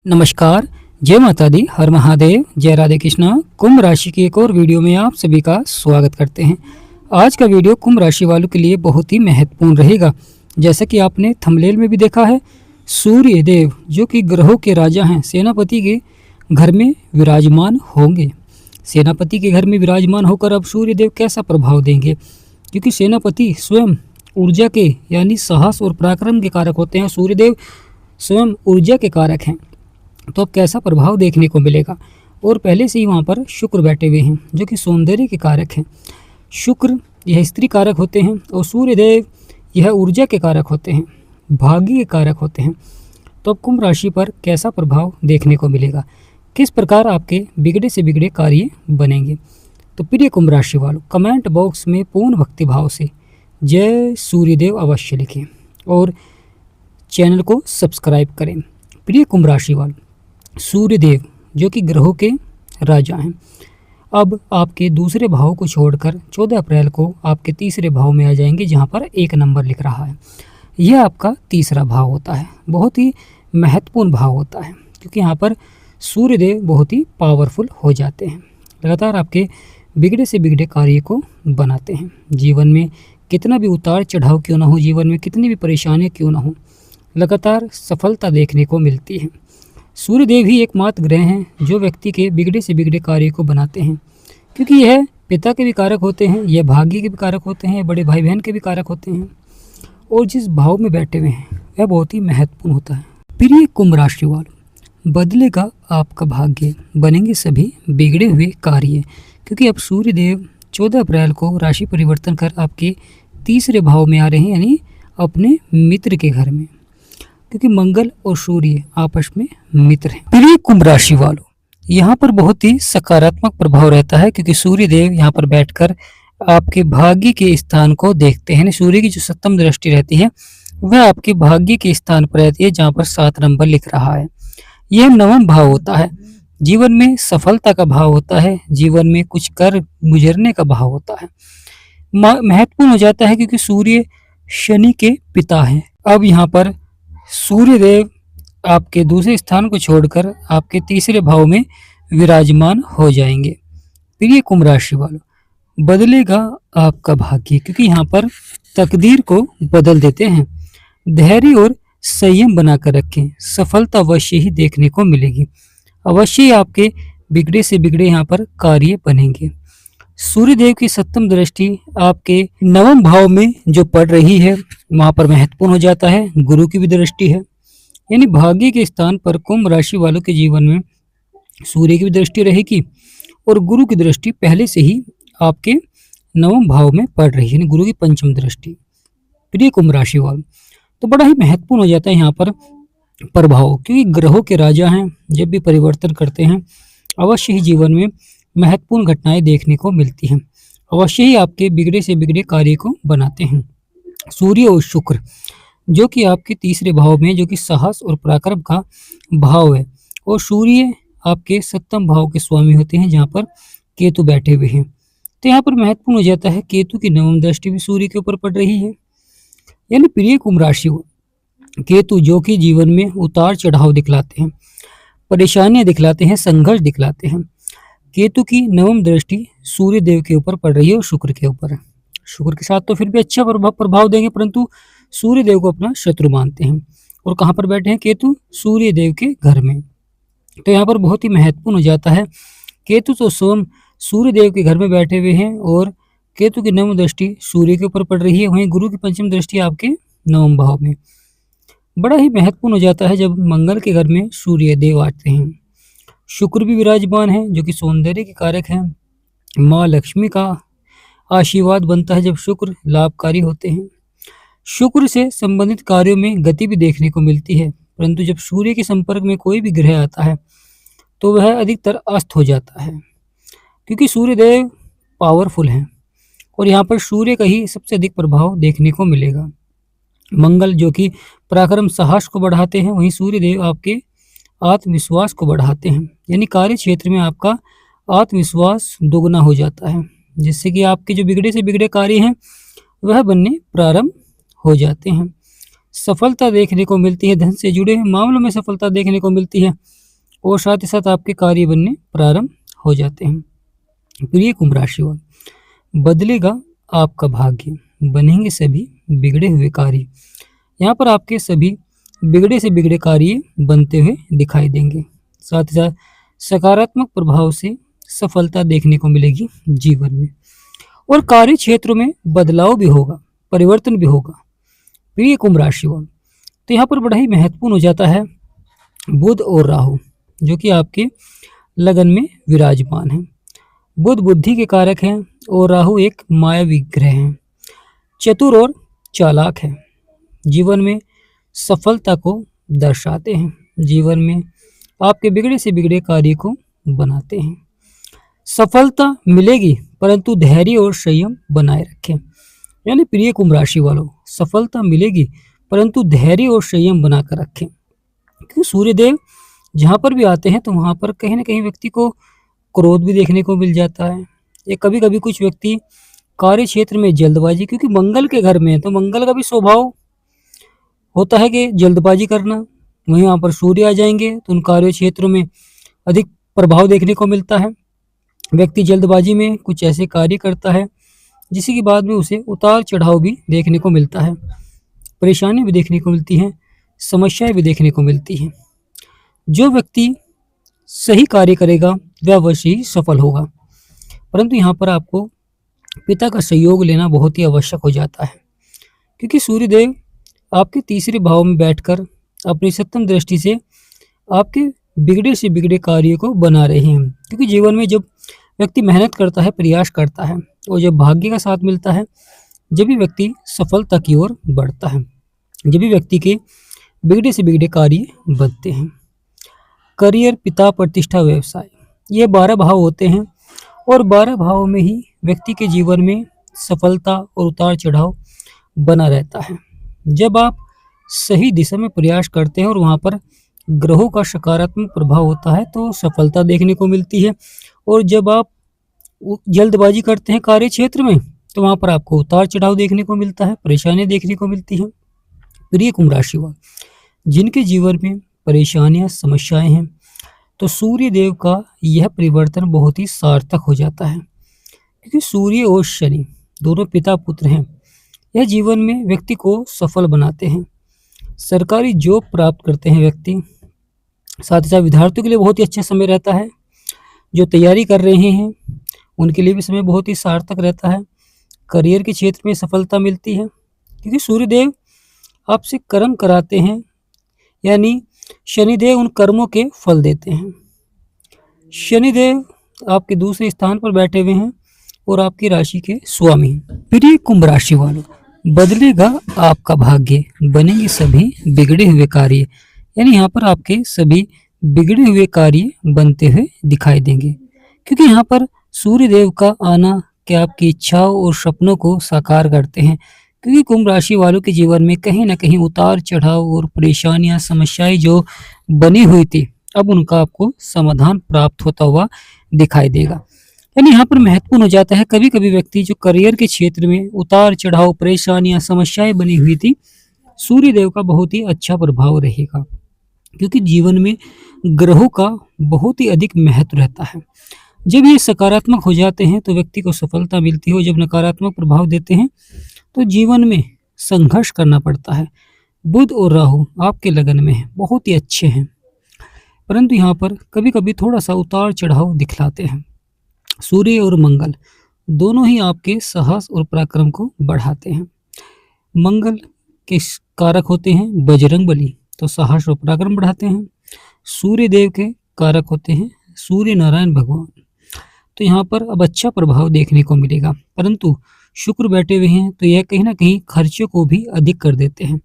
नमस्कार, जय माता दी, हर महादेव, जय राधे कृष्णा। कुंभ राशि की एक और वीडियो में आप सभी का स्वागत करते हैं। आज का वीडियो कुंभ राशि वालों के लिए बहुत ही महत्वपूर्ण रहेगा। जैसा कि आपने थंबनेल में भी देखा है, सूर्य देव जो कि ग्रहों के राजा हैं, सेनापति के घर में विराजमान होंगे। सेनापति के घर में विराजमान होकर अब सूर्य देव कैसा प्रभाव देंगे, क्योंकि सेनापति स्वयं ऊर्जा के यानी साहस और पराक्रम के कारक होते हैं। सूर्यदेव स्वयं ऊर्जा के कारक हैं, तो अब कैसा प्रभाव देखने को मिलेगा। और पहले से ही वहाँ पर शुक्र बैठे हुए हैं जो कि सौंदर्य के कारक हैं। शुक्र यह स्त्री कारक होते हैं और सूर्यदेव यह ऊर्जा के कारक होते हैं, भाग्य के कारक होते हैं। तो अब कुंभ राशि पर कैसा प्रभाव देखने को मिलेगा, किस प्रकार आपके बिगड़े से बिगड़े कार्य बनेंगे। तो प्रिय कुंभ राशि वालों, कमेंट बॉक्स में पूर्ण भक्ति भाव से जय सूर्यदेव अवश्य लिखें और चैनल को सब्सक्राइब करें। प्रिय कुंभ राशि वालों, सूर्यदेव जो कि ग्रहों के राजा हैं, अब आपके दूसरे भाव को छोड़कर 14 अप्रैल को आपके तीसरे भाव में आ जाएंगे, जहां पर 1 नंबर लिख रहा है। यह आपका तीसरा भाव होता है, बहुत ही महत्वपूर्ण भाव होता है, क्योंकि यहाँ पर सूर्यदेव बहुत ही पावरफुल हो जाते हैं। लगातार आपके बिगड़े से बिगड़े कार्य को बनाते हैं। जीवन में कितना भी उतार चढ़ाव क्यों ना हो, जीवन में कितनी भी परेशानियाँ क्यों ना हो, लगातार सफलता देखने को मिलती है। सूर्यदेव ही एकमात्र ग्रह हैं जो व्यक्ति के बिगड़े से बिगड़े कार्य को बनाते हैं, क्योंकि यह पिता के भी कारक होते हैं, यह भाग्य के भी कारक होते हैं, बड़े भाई बहन के भी कारक होते हैं। और जिस भाव में बैठे हुए हैं वह बहुत ही महत्वपूर्ण होता है। प्रिय कुंभ राशि वालों, बदलेगा आपका भाग्य, बनेंगे सभी बिगड़े हुए कार्य, क्योंकि अब सूर्यदेव 14 अप्रैल को राशि परिवर्तन कर आपके तीसरे भाव में आ रहे हैं, यानी अपने मित्र के घर में, क्योंकि मंगल और सूर्य आपस में मित्र हैं। प्रिय कुंभ राशि वालों, यहाँ पर बहुत ही सकारात्मक प्रभाव रहता है, क्योंकि सूर्य देव यहाँ पर बैठकर आपके भाग्य के स्थान को देखते हैं। सूर्य की जो सप्तम दृष्टि रहती है वह आपके भाग्य के स्थान पर रहती है, जहाँ पर 7 नंबर लिख रहा है। यह 9वां भाव होता है, जीवन में सफलता का भाव होता है, जीवन में कुछ कर गुजरने का भाव होता है, महत्वपूर्ण हो जाता है, क्योंकि सूर्य शनि के पिता हैं। अब यहाँ पर सूर्यदेव आपके दूसरे स्थान को छोड़कर आपके तीसरे भाव में विराजमान हो जाएंगे। प्रिय कुंभ राशि वालों, बदलेगा आपका भाग्य, क्योंकि यहाँ पर तकदीर को बदल देते हैं। धैर्य और संयम बनाकर रखें, सफलता अवश्य ही देखने को मिलेगी। अवश्य ही आपके बिगड़े से बिगड़े यहाँ पर कार्य बनेंगे। सूर्यदेव की सप्तम दृष्टि आपके 9वें भाव में जो पड़ रही है वहां पर महत्वपूर्ण हो जाता है। गुरु की भी दृष्टि है, यानी भाग्य के स्थान पर कुंभ राशि वालों के जीवन में सूर्य की भी दृष्टि रहेगी और गुरु की दृष्टि पहले से ही आपके 9वें भाव में पड़ रही है, यानी गुरु की पंचम दृष्टि। प्रिय कुंभ राशि वालों, तो बड़ा ही महत्वपूर्ण हो जाता है यहाँ पर प्रभाव, क्योंकि ग्रहों के राजा हैं, जब भी परिवर्तन करते हैं अवश्य ही जीवन में महत्वपूर्ण घटनाएं देखने को मिलती हैं, अवश्य ही आपके बिगड़े से बिगड़े कार्य को बनाते हैं। सूर्य और शुक्र जो कि आपके तीसरे भाव में, जो कि साहस और पराक्रम का भाव है, और सूर्य आपके 7वें भाव के स्वामी होते हैं, जहाँ पर केतु बैठे हुए हैं। तो यहाँ पर महत्वपूर्ण हो जाता है, केतु की 9वीं दृष्टि भी सूर्य के ऊपर पड़ रही है। यानी प्रिय कुंभ राशि को केतु जो कि जीवन में उतार चढ़ाव दिखलाते हैं, परेशानियां दिखलाते हैं, संघर्ष दिखलाते हैं। केतु की 9वीं दृष्टि सूर्य देव के ऊपर पड़ रही है और शुक्र के ऊपर है। शुक्र के साथ तो फिर भी अच्छा प्रभाव देंगे, परंतु सूर्य देव को अपना शत्रु मानते हैं। और कहाँ पर बैठे हैं केतु? सूर्य देव के घर में। तो यहाँ पर बहुत ही महत्वपूर्ण हो जाता है। केतु तो स्वयं सूर्य देव के घर में बैठे हुए हैं और केतु की 9वीं दृष्टि सूर्य के ऊपर पड़ रही है, वहीं गुरु की पंचम दृष्टि आपके 9वें भाव में। बड़ा ही महत्वपूर्ण हो जाता है जब मंगल के घर में सूर्य देव आते हैं। शुक्र भी विराजमान है जो कि सौंदर्य के कारक हैं। माँ लक्ष्मी का आशीर्वाद बनता है जब शुक्र लाभकारी होते हैं। शुक्र से संबंधित कार्यों में गति भी देखने को मिलती है, परंतु जब सूर्य के संपर्क में कोई भी ग्रह आता है तो वह अधिकतर अस्त हो जाता है, क्योंकि सूर्यदेव पावरफुल हैं और यहाँ पर सूर्य का ही सबसे अधिक प्रभाव देखने को मिलेगा। मंगल जो कि पराक्रम साहस को बढ़ाते हैं, वहीं सूर्यदेव आपके आत्मविश्वास को बढ़ाते हैं, यानी कार्य क्षेत्र में आपका आत्मविश्वास दोगुना हो जाता है, जिससे कि आपके जो बिगड़े से बिगड़े कार्य हैं वह बनने प्रारंभ हो जाते हैं। सफलता देखने को मिलती है, धन से जुड़े हुए मामलों में सफलता देखने को मिलती है और साथ ही साथ आपके कार्य बनने प्रारंभ हो जाते हैं। प्रिय कुंभ राशि वाले, बदलेगा आपका भाग्य, बनेंगे सभी बिगड़े हुए कार्य। यहाँ पर आपके सभी बिगड़े से बिगड़े कार्य बनते हुए दिखाई देंगे। साथ ही साथ सकारात्मक प्रभाव से सफलता देखने को मिलेगी जीवन में और कार्य क्षेत्रों में बदलाव भी होगा, परिवर्तन भी होगा। प्रिय कुंभ राशि वाले, तो यहाँ पर बड़ा ही महत्वपूर्ण हो जाता है बुध और राहु, जो कि आपके लगन में विराजमान है। बुध बुद्धि के कारक हैं और राहु एक मायावी ग्रह है, चतुर और चालाक है, जीवन में सफलता को दर्शाते हैं, जीवन में आपके बिगड़े से बिगड़े कार्य को बनाते हैं। सफलता मिलेगी परंतु धैर्य और संयम बनाए रखें। यानी प्रिय कुंभ राशि वालों, सफलता मिलेगी परंतु धैर्य और संयम बनाकर रखें, क्योंकि सूर्यदेव जहाँ पर भी आते हैं तो वहाँ पर कहीं ना कहीं व्यक्ति को क्रोध भी देखने को मिल जाता है। या कभी कभी कुछ व्यक्ति कार्य क्षेत्र में जल्दबाजी, क्योंकि मंगल के घर में है तो मंगल का भी स्वभाव होता है कि जल्दबाजी करना, वहीं यहाँ पर सूर्य आ जाएंगे तो उन कार्य क्षेत्रों में अधिक प्रभाव देखने को मिलता है। व्यक्ति जल्दबाजी में कुछ ऐसे कार्य करता है जिसके के बाद में उसे उतार चढ़ाव भी देखने को मिलता है, परेशानी भी देखने को मिलती है, समस्याएं भी देखने को मिलती हैं। जो व्यक्ति सही कार्य करेगा वह अवश्य ही सफल होगा, परंतु यहाँ पर आपको पिता का सहयोग लेना बहुत ही आवश्यक हो जाता है, क्योंकि सूर्यदेव आपके तीसरे भाव में बैठकर अपनी सप्तम दृष्टि से आपके बिगड़े से बिगड़े कार्य को बना रहे हैं। क्योंकि जीवन में जब व्यक्ति मेहनत करता है, प्रयास करता है और जब भाग्य का साथ मिलता है, जब भी व्यक्ति सफलता की ओर बढ़ता है, जब भी व्यक्ति के बिगड़े से बिगड़े कार्य बनते हैं। करियर, पिता, प्रतिष्ठा, व्यवसाय, ये 12 भाव होते हैं और 12 भावों में ही व्यक्ति के जीवन में सफलता और उतार चढ़ाव बना रहता है। जब आप सही दिशा में प्रयास करते हैं और वहाँ पर ग्रहों का सकारात्मक प्रभाव होता है तो सफलता देखने को मिलती है, और जब आप जल्दबाजी करते हैं कार्य क्षेत्र में तो वहाँ पर आपको उतार चढ़ाव देखने को मिलता है, परेशानियां देखने को मिलती हैं। प्रिय कुंभ राशि वाले, जिनके जीवन में परेशानियां, समस्याएं हैं, तो सूर्य देव का यह परिवर्तन बहुत ही सार्थक हो जाता है, क्योंकि सूर्य और शनि दोनों पिता पुत्र हैं। यह जीवन में व्यक्ति को सफल बनाते हैं। सरकारी जॉब प्राप्त करते हैं व्यक्ति, साथ ही साथ विद्यार्थियों के लिए बहुत ही अच्छा समय रहता है। जो तैयारी कर रहे हैं उनके लिए भी समय बहुत ही सार्थक रहता है। करियर के क्षेत्र में सफलता मिलती है, क्योंकि सूर्यदेव आपसे कर्म कराते हैं, यानी शनिदेव उन कर्मों के फल देते हैं। शनिदेव आपके दूसरे स्थान पर बैठे हुए हैं और आपकी राशि के स्वामी। प्रिय कुंभ राशि वालों, बदलेगा आपका भाग्य, बनेंगे सभी बिगड़े हुए कार्य। यानी यहाँ पर आपके सभी बिगड़े हुए कार्य बनते हुए दिखाई देंगे, क्योंकि यहाँ पर सूर्यदेव का आना क्या आपकी इच्छाओं और सपनों को साकार करते हैं। क्योंकि कुंभ राशि वालों के जीवन में कहीं ना कहीं उतार चढ़ाव और परेशानियां, समस्याएं जो बनी हुई थी, अब उनका आपको समाधान प्राप्त होता हुआ दिखाई देगा। यानी यहाँ पर महत्वपूर्ण हो जाता है, कभी कभी व्यक्ति जो करियर के क्षेत्र में उतार चढ़ाव, परेशानियां, समस्याएं बनी हुई थी, सूर्यदेव का बहुत ही अच्छा प्रभाव रहेगा, क्योंकि जीवन में ग्रहों का बहुत ही अधिक महत्व रहता है। जब ये सकारात्मक हो जाते हैं तो व्यक्ति को सफलता मिलती है, जब नकारात्मक प्रभाव देते हैं तो जीवन में संघर्ष करना पड़ता है। बुध और राहु आपके लगन में है, बहुत ही अच्छे हैं, परंतु यहाँ पर कभी कभी थोड़ा सा उतार चढ़ाव दिखलाते हैं। सूर्य और मंगल दोनों ही आपके साहस और पराक्रम को बढ़ाते हैं। मंगल के कारक होते हैं बजरंगबली, तो साहस और पराक्रम बढ़ाते हैं। सूर्य देव के कारक होते हैं सूर्य नारायण भगवान, तो यहाँ पर अब अच्छा प्रभाव देखने को मिलेगा। परंतु शुक्र बैठे हुए हैं तो यह कहीं ना कहीं खर्चों को भी अधिक कर देते हैं।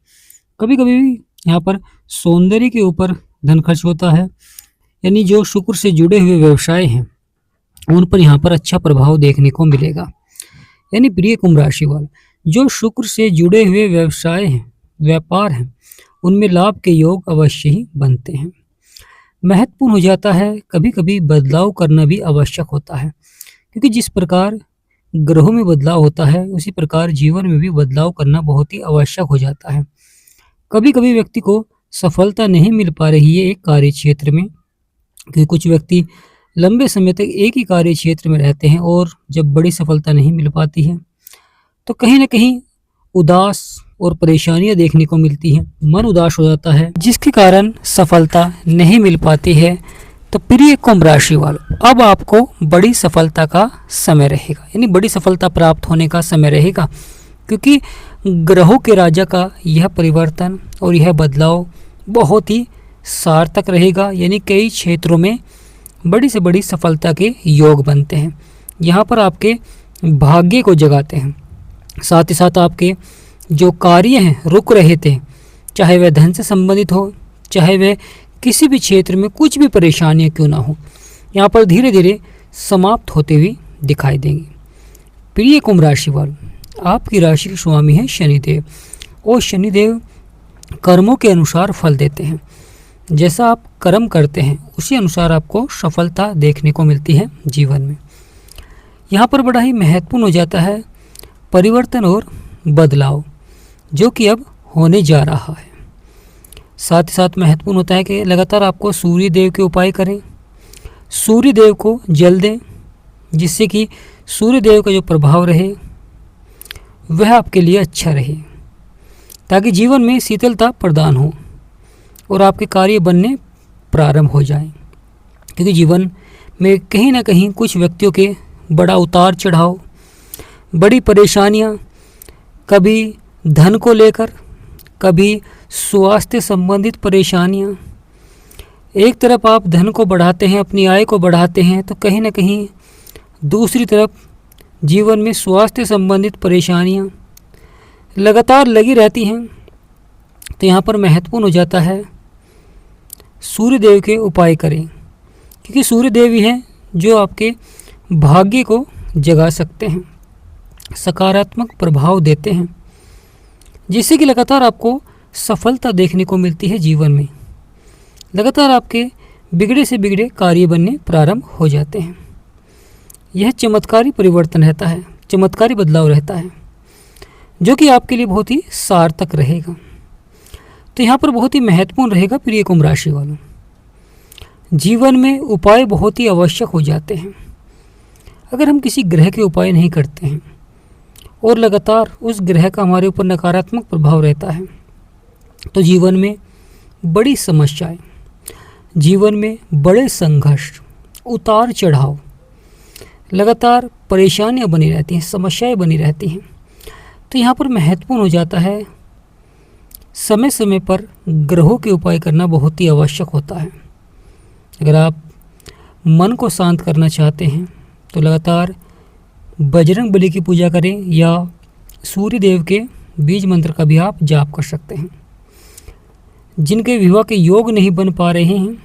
कभी कभी भी यहाँ पर सौंदर्य के ऊपर धन खर्च होता है, यानी जो शुक्र से जुड़े हुए व्यवसाय हैं उन पर यहाँ पर अच्छा प्रभाव देखने को मिलेगा। यानी प्रिय कुंभ राशि वाले, जो शुक्र से जुड़े हुए व्यवसाय हैं, व्यापार हैं, उनमें लाभ के योग अवश्य ही बनते हैं। महत्वपूर्ण हो जाता है, कभी कभी बदलाव करना भी आवश्यक होता है, क्योंकि जिस प्रकार ग्रहों में बदलाव होता है उसी प्रकार जीवन में भी बदलाव करना बहुत ही आवश्यक हो जाता है। कभी कभी व्यक्ति को सफलता नहीं मिल पा रही है एक कार्य क्षेत्र में, कि कुछ व्यक्ति लंबे समय तक एक ही कार्य क्षेत्र में रहते हैं और जब बड़ी सफलता नहीं मिल पाती है तो कहीं न कहीं उदास और परेशानियां देखने को मिलती हैं। मन उदास हो जाता है जिसके कारण सफलता नहीं मिल पाती है। तो प्रिय कुंभ राशि वालों, अब आपको बड़ी सफलता का समय रहेगा, यानी बड़ी सफलता प्राप्त होने का समय रहेगा, क्योंकि ग्रहों के राजा का यह परिवर्तन और यह बदलाव बहुत ही सार्थक रहेगा। यानी कई क्षेत्रों में बड़ी से बड़ी सफलता के योग बनते हैं। यहाँ पर आपके भाग्य को जगाते हैं, साथ ही साथ आपके जो कार्य हैं रुक रहे थे, चाहे वह धन से संबंधित हो, चाहे वह किसी भी क्षेत्र में कुछ भी परेशानियां क्यों ना हो, यहाँ पर धीरे धीरे समाप्त होते हुए दिखाई देंगी। प्रिय कुंभ राशि वालों, आपकी राशि के स्वामी है शनिदेव, और शनिदेव कर्मों के अनुसार फल देते हैं। जैसा आप कर्म करते हैं उसी अनुसार आपको सफलता देखने को मिलती है जीवन में। यहाँ पर बड़ा ही महत्वपूर्ण हो जाता है परिवर्तन और बदलाव, जो कि अब होने जा रहा है। साथ ही साथ महत्वपूर्ण होता है कि लगातार आपको सूर्य देव के उपाय करें, सूर्य देव को जल दें, जिससे कि सूर्य देव का जो प्रभाव रहे वह आपके लिए अच्छा रहे, ताकि जीवन में शीतलता प्रदान हो और आपके कार्य बनने प्रारंभ हो जाएं। क्योंकि जीवन में कहीं ना कहीं कुछ व्यक्तियों के बड़ा उतार चढ़ाव, बड़ी परेशानियां, कभी धन को लेकर, कभी स्वास्थ्य संबंधित परेशानियां। एक तरफ आप धन को बढ़ाते हैं, अपनी आय को बढ़ाते हैं, तो कहीं ना कहीं दूसरी तरफ जीवन में स्वास्थ्य संबंधित परेशानियां लगातार लगी रहती हैं। तो यहाँ पर महत्वपूर्ण हो जाता है सूर्य देव के उपाय करें, क्योंकि सूर्य देव ही हैं जो आपके भाग्य को जगा सकते हैं, सकारात्मक प्रभाव देते हैं, जिससे कि लगातार आपको सफलता देखने को मिलती है जीवन में। लगातार आपके बिगड़े से बिगड़े कार्य बनने प्रारंभ हो जाते हैं। यह चमत्कारी परिवर्तन रहता है, चमत्कारी बदलाव रहता है, जो कि आपके लिए बहुत ही सार्थक रहेगा। तो यहाँ पर बहुत ही महत्वपूर्ण रहेगा प्रिय कुंभ राशि वालों, जीवन में उपाय बहुत ही आवश्यक हो जाते हैं। अगर हम किसी ग्रह के उपाय नहीं करते हैं और लगातार उस ग्रह का हमारे ऊपर नकारात्मक प्रभाव रहता है, तो जीवन में बड़ी समस्याएं, जीवन में बड़े संघर्ष, उतार चढ़ाव, लगातार परेशानियां बनी रहती हैं, समस्याएं बनी रहती हैं। तो यहाँ पर महत्वपूर्ण हो जाता है समय समय पर ग्रहों के उपाय करना बहुत ही आवश्यक होता है। अगर आप मन को शांत करना चाहते हैं तो लगातार बजरंग बली की पूजा करें, या सूर्य देव के बीज मंत्र का भी आप जाप कर सकते हैं। जिनके विवाह के योग नहीं बन पा रहे हैं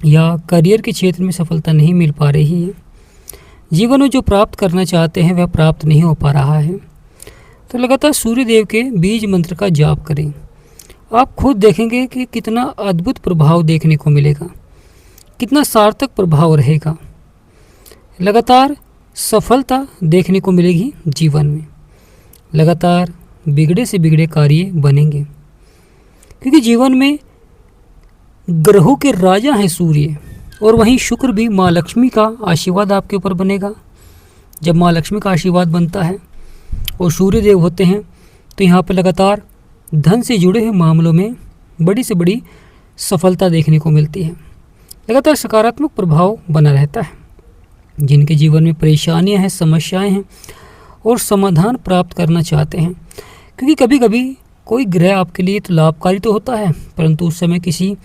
या करियर के क्षेत्र में सफलता नहीं मिल पा रही है, जीवन में जो प्राप्त करना चाहते हैं वह प्राप्त नहीं हो पा रहा है, तो लगातार सूर्य देव के बीज मंत्र का जाप करें। आप खुद देखेंगे कि कितना अद्भुत प्रभाव देखने को मिलेगा, कितना सार्थक प्रभाव रहेगा, लगातार सफलता देखने को मिलेगी जीवन में, लगातार बिगड़े से बिगड़े कार्य बनेंगे। क्योंकि जीवन में ग्रहों के राजा हैं सूर्य, और वहीं शुक्र भी माँ लक्ष्मी का आशीर्वाद आपके ऊपर बनेगा। जब माँ लक्ष्मी का आशीर्वाद बनता है और सूर्य देव होते हैं, तो यहाँ पर लगातार धन से जुड़े हुए मामलों में बड़ी से बड़ी सफलता देखने को मिलती है। लगातार सकारात्मक प्रभाव बना रहता है। जिनके जीवन में परेशानियां हैं, समस्याएं हैं और समाधान प्राप्त करना चाहते हैं, क्योंकि कभी कभी कोई ग्रह आपके लिए तो लाभकारी तो होता है, परंतु उस समय किसी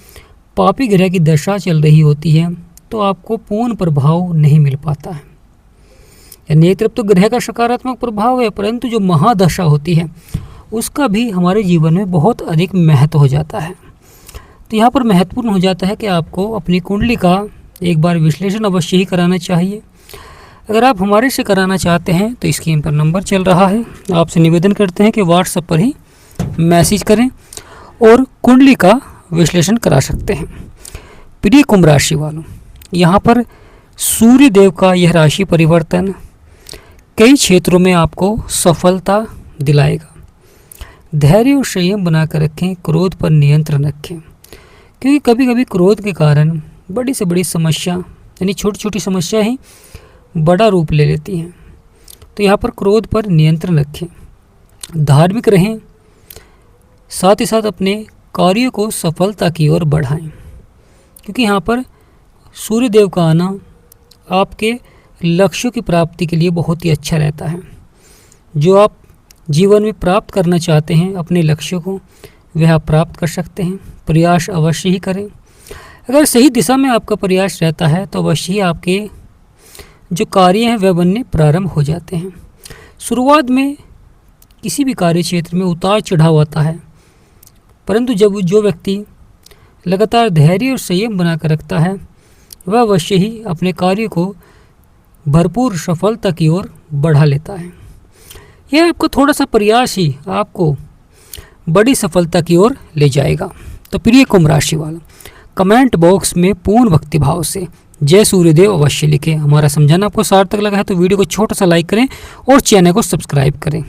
पापी ग्रह की दशा चल रही होती है, तो आपको पूर्ण प्रभाव नहीं मिल पाता है। यानी एक तरफ तो ग्रह का सकारात्मक प्रभाव है, परंतु जो महादशा होती है उसका भी हमारे जीवन में बहुत अधिक महत्व हो जाता है। तो यहाँ पर महत्वपूर्ण हो जाता है कि आपको अपनी कुंडली का एक बार विश्लेषण अवश्य ही कराना चाहिए। अगर आप हमारे से कराना चाहते हैं तो स्क्रीन पर नंबर चल रहा है, आपसे निवेदन करते हैं कि व्हाट्सएप पर ही मैसेज करें और कुंडली का विश्लेषण करा सकते हैं। प्रिय कुंभ राशि वालों, यहाँ पर सूर्य देव का यह राशि परिवर्तन कई क्षेत्रों में आपको सफलता दिलाएगा। धैर्य और संयम बनाकर रखें, क्रोध पर नियंत्रण रखें, क्योंकि कभी कभी क्रोध के कारण बड़ी से बड़ी समस्या यानी छोटी छोटी समस्या ही बड़ा रूप ले लेती हैं। तो यहाँ पर क्रोध पर नियंत्रण रखें, धार्मिक रहें, साथ ही साथ अपने कार्यों को सफलता की ओर बढ़ाएं, क्योंकि यहाँ पर सूर्य देव का आना आपके लक्ष्यों की प्राप्ति के लिए बहुत ही अच्छा रहता है। जो आप जीवन में प्राप्त करना चाहते हैं अपने लक्ष्यों को, वह आप प्राप्त कर सकते हैं। प्रयास अवश्य ही करें। अगर सही दिशा में आपका प्रयास रहता है तो अवश्य ही आपके जो कार्य हैं वह बनने प्रारंभ हो जाते हैं। शुरुआत में किसी भी कार्य क्षेत्र में उतार चढ़ाव आता है, परंतु जब जो व्यक्ति लगातार धैर्य और संयम बनाकर रखता है वह अवश्य ही अपने कार्य को भरपूर सफलता की ओर बढ़ा लेता है। यह आपको थोड़ा सा प्रयास ही आपको बड़ी सफलता की ओर ले जाएगा। तो प्रिय कुंभ राशि वालों, कमेंट बॉक्स में पूर्ण भक्तिभाव से जय सूर्यदेव अवश्य लिखें। हमारा समझाना आपको सार्थक लगा है तो वीडियो को छोटा सा लाइक करें और चैनल को सब्सक्राइब करें।